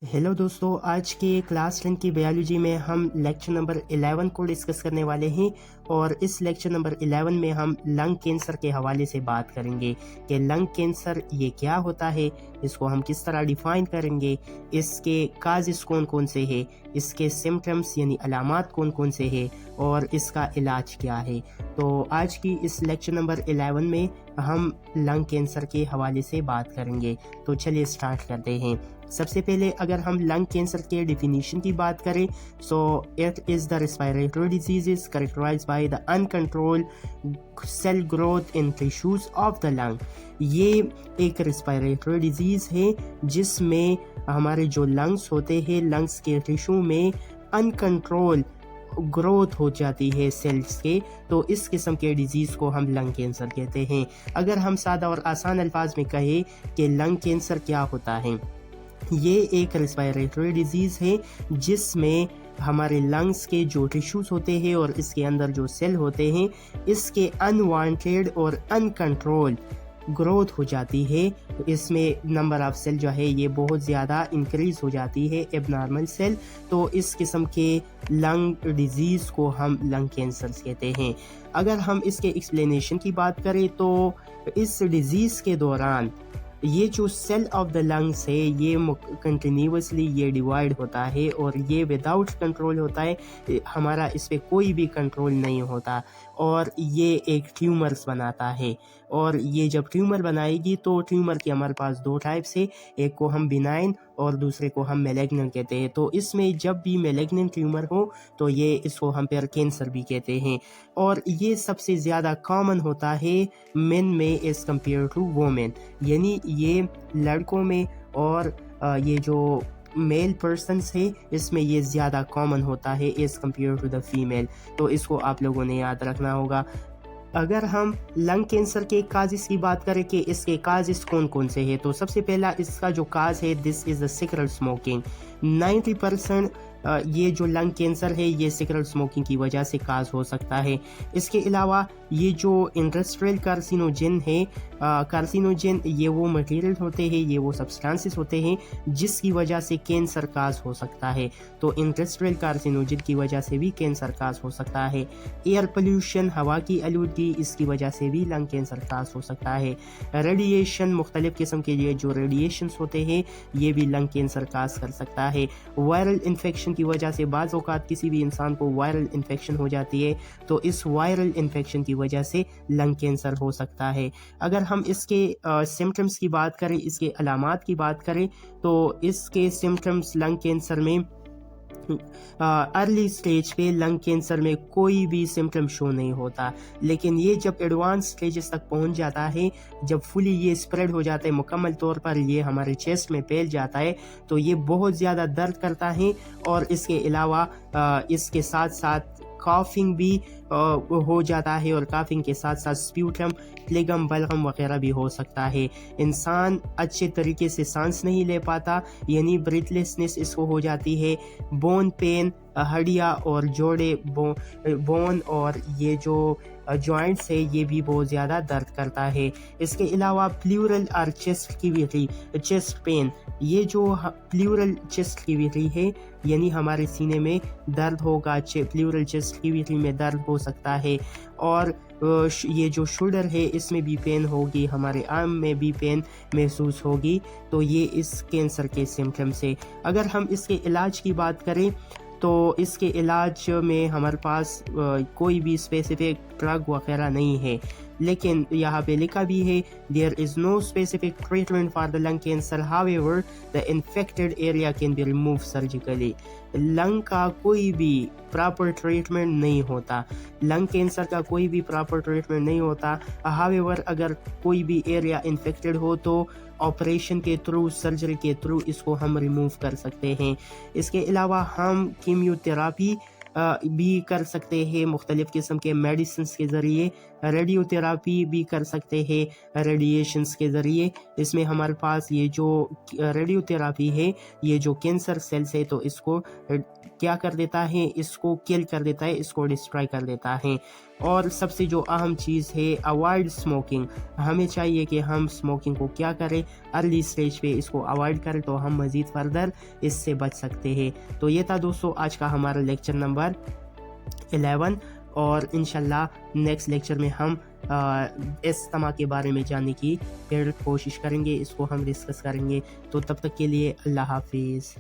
Hello दोस्तों, आज के क्लास 10 की बायोलॉजी में हम लेक्चर नंबर 11 को डिस्कस करने वाले हैं और इस लेक्चर नंबर 11 में हम लंग कैंसर के हवाले से बात करेंगे कि लंग कैंसर ये क्या होता है, इसको हम किस तरह डिफाइन करेंगे, इसके काजेस कौन कौन से हैं, इसके सिम्टम्स यानी अलामात कौन कौन से हैं और इसका इलाज क्या है। तो आज की इस लेक्चर नंबर 11 में हम लंग कैंसर के हवाले से बात करेंगे। तो चलिए स्टार्ट करते हैं। सबसे पहले अगर हम लंग कैंसर के डिफिनीशन की बात करें, so it is the respiratory disease characterized by the uncontrolled cell growth in tissues of the lung. ये एक रेस्पिरेटरी डिजीज है जिसमें हमारे जो लंग्स होते हैं, लंग्स के टिश्यू में अनकंट्रोल ग्रोथ हो जाती है सेल्स के, तो इस किस्म के डिजीज़ को हम लंग कैंसर कहते हैं। अगर हम सादा और आसान अल्फाज में कहें कि लंग कैंसर क्या होता है, ये एक रेस्पिरेटरी डिजीज़ है जिसमें हमारे लंग्स के जो टिश्यूज़ होते हैं और इसके अंदर जो सेल होते हैं, इसके अनवांटेड और अनकंट्रोल ग्रोथ हो जाती है। इसमें नंबर ऑफ सेल जो है ये बहुत ज़्यादा इंक्रीज़ हो जाती है, एबनॉर्मल सेल। तो इस किस्म के लंग डिजीज़ को हम लंग कैंसर कहते हैं। अगर हम इसके एक्सप्लेनेशन की बात करें तो इस डिज़ीज़ के दौरान ये जो सेल ऑफ द लंग्स है ये कंटिन्यूसली ये डिवाइड होता है और ये विदाउट कंट्रोल होता है, हमारा इस पे कोई भी कंट्रोल नहीं होता और ये एक ट्यूमर्स बनाता है। और ये जब ट्यूमर बनाएगी तो ट्यूमर के हमारे पास दो टाइप्स है, एक को हम बिनाइन और दूसरे को हम मैलिग्नेंट कहते हैं। तो इसमें जब भी मैलिग्नेंट ट्यूमर हो तो ये इसको हम फिर कैंसर भी कहते हैं और ये सबसे ज़्यादा कॉमन होता है मेन में एज़ कम्पेयर टू वोमेन, यानी ये लड़कों में और ये जो मेल पर्सनस है इसमें ये ज़्यादा कॉमन होता है as compare to the female. तो इसको आप लोगों ने याद रखना होगा। अगर हम लंग कैंसर के काजेस की बात करें कि इसके काजेस कौन कौन से हैं, तो सबसे पहला इसका जो काज है, this is the cigarette smoking. 90% ये जो लंग कैंसर है ये सिगरेट स्मोकिंग की वजह से काज हो सकता है। इसके अलावा ये जो इंडस्ट्रियल कार्सिनोजन है, कार्सिनोजन ये वो मटेरियल होते हैं, ये वो सब्सटेंसेस होते हैं जिसकी वजह से कैंसर काज हो सकता है। तो इंडस्ट्रियल कार्सिनोजन की वजह से भी कैंसर काज हो सकता है। एयर पोल्यूशन, हवा की आलूदगी, इसकी वजह से भी लंग कैंसर काज हो सकता है। रेडिएशन, मुख्तलिफ किस्म के लिए जो रेडिएशंस होते हैं ये भी लंग कैंसर काज कर सकता है। वायरल इन्फेक्शन की वजह से बाज़ औक़ात किसी भी इंसान को वायरल इन्फेक्शन हो जाती है, तो इस वायरल इन्फेक्शन की वजह से लंग कैंसर हो सकता है। अगर हम इसके सिम्टम्स की बात करें, इसके अलामात की बात करें, तो इसके सिम्टम्स लंग कैंसर में अर्ली स्टेज पे लंग कैंसर में कोई भी सिम्टम शो नहीं होता, लेकिन ये जब एडवांस स्टेजेस तक पहुंच जाता है, जब फुली ये स्प्रेड हो जाता है, मुकम्मल तौर पर ये हमारे चेस्ट में फैल जाता है, तो ये बहुत ज़्यादा दर्द करता है और इसके अलावा इसके साथ साथ काफिंग भी हो जाता है और काफिंग के साथ साथ स्प्यूटम, प्लेगम, बलगम वगैरह भी हो सकता है। इंसान अच्छे तरीके से सांस नहीं ले पाता, यानी ब्रीथलेसनेस इसको हो जाती है। बोन पेन, हड्डियाँ और जोड़े, बोन और ये जो जॉइंट्स है ये भी बहुत ज़्यादा दर्द करता है। इसके अलावा प्लूरल और चेस्ट कैविटी, चेस्ट पेन, ये जो प्लूरल चेस्ट कैविटी है यानी हमारे सीने में दर्द होगा, प्लूरल चेस्ट कैविटी में दर्द हो सकता है। और ये जो शोल्डर है इसमें भी पेन होगी, हमारे आर्म में भी पेन महसूस होगी। तो ये इस कैंसर के सिम्टम्स है। अगर हम इसके इलाज की बात करें तो इसके इलाज में हमारे पास कोई भी स्पेसिफिक ड्रग वगैरह नहीं है, लेकिन यहाँ पे लिखा भी है there is no specific treatment for the lung cancer, however the infected area can be remove surgically. Lung का कोई भी प्रॉपर ट्रीटमेंट नहीं होता, लंग कैंसर का कोई भी प्रॉपर ट्रीटमेंट नहीं होता। हाउएवर अगर कोई भी एरिया इन्फेक्टेड हो तो ऑपरेशन के थ्रू, सर्जरी के थ्रू इसको हम रिमूव कर सकते हैं। इसके अलावा हम कीमोथेरापी भी कर सकते हैं मुख्तलिफ़ किस्म के मेडिसिन के ज़रिए, ریڈیو تھراپی بھی کر سکتے ہیں ریڈیشنز کے ذریعے. اس میں ہمارے پاس یہ جو ریڈیو تھراپی ہے یہ جو کینسر سیلز ہے تو اس کو کیا کر دیتا ہے, اس کو کل کر دیتا ہے, اس کو ڈسٹرائی کر دیتا ہے. اور سب سے جو اہم چیز ہے اوائڈ اسموکنگ. ہمیں چاہیے کہ ہم اسموکنگ کو کیا کریں, ارلی اسٹیج پہ اس کو اوائڈ کریں تو ہم مزید فردر اس سے بچ سکتے ہیں. تو یہ تھا دوستو آج کا ہمارا لیکچر نمبر 11, اور انشاءاللہ نیکسٹ لیکچر میں ہم استما کے بارے میں جاننے کی پھر کوشش کریں گے, اس کو ہم ڈسکس کریں گے. تو تب تک کے لیے اللہ حافظ.